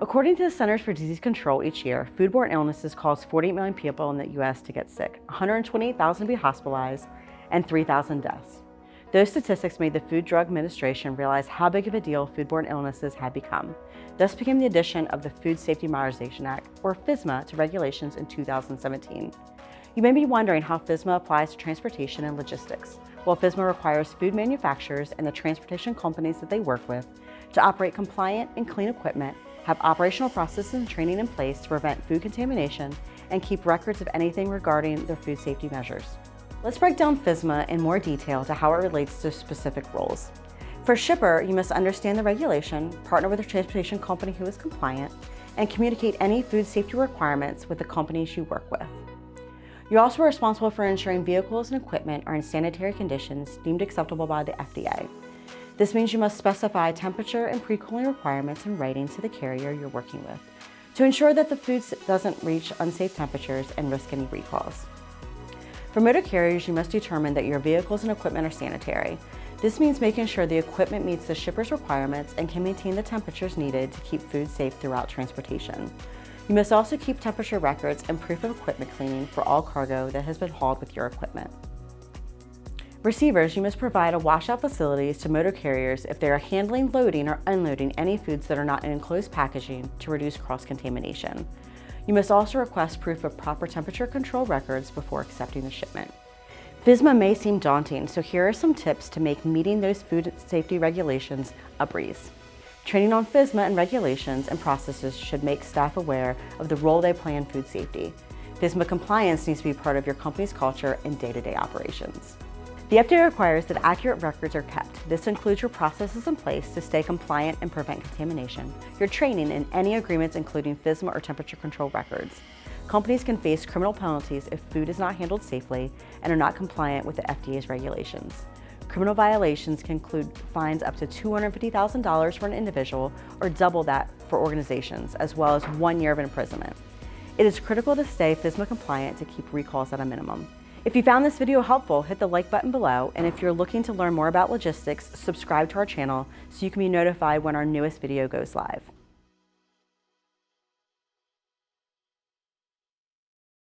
According to the Centers for Disease Control, each year, foodborne illnesses cause 48 million people in the U.S. to get sick, 128,000 to be hospitalized, and 3,000 deaths. Those statistics made the Food Drug Administration realize how big of a deal foodborne illnesses had become. Thus became the addition of the Food Safety Modernization Act, or FSMA, to regulations in 2017. You may be wondering how FSMA applies to transportation and logistics. Well, FSMA requires food manufacturers and the transportation companies that they work with to operate compliant and clean equipment, have operational processes and training in place to prevent food contamination, and keep records of anything regarding their food safety measures. Let's break down FSMA in more detail to how it relates to specific roles. For shipper, you must understand the regulation, partner with a transportation company who is compliant, and communicate any food safety requirements with the companies you work with. You're also responsible for ensuring vehicles and equipment are in sanitary conditions deemed acceptable by the FDA. This means you must specify temperature and pre-cooling requirements in writing to the carrier you're working with to ensure that the food doesn't reach unsafe temperatures and risk any recalls. For motor carriers, you must determine that your vehicles and equipment are sanitary. This means making sure the equipment meets the shipper's requirements and can maintain the temperatures needed to keep food safe throughout transportation. You must also keep temperature records and proof of equipment cleaning for all cargo that has been hauled with your equipment. Receivers, you must provide a washout facilities to motor carriers if they are handling, loading, or unloading any foods that are not in enclosed packaging to reduce cross-contamination. You must also request proof of proper temperature control records before accepting the shipment. FSMA may seem daunting, so here are some tips to make meeting those food safety regulations a breeze. Training on FSMA and regulations and processes should make staff aware of the role they play in food safety. FSMA compliance needs to be part of your company's culture and day-to-day operations. The FDA requires that accurate records are kept. This includes your processes in place to stay compliant and prevent contamination, your training, and any agreements including FSMA or temperature control records. Companies can face criminal penalties if food is not handled safely and are not compliant with the FDA's regulations. Criminal violations can include fines up to $250,000 for an individual or double that for organizations, as well as 1 year of imprisonment. It is critical to stay FSMA compliant to keep recalls at a minimum. If you found this video helpful, hit the like button below, and if you're looking to learn more about logistics, subscribe to our channel so you can be notified when our newest video goes live.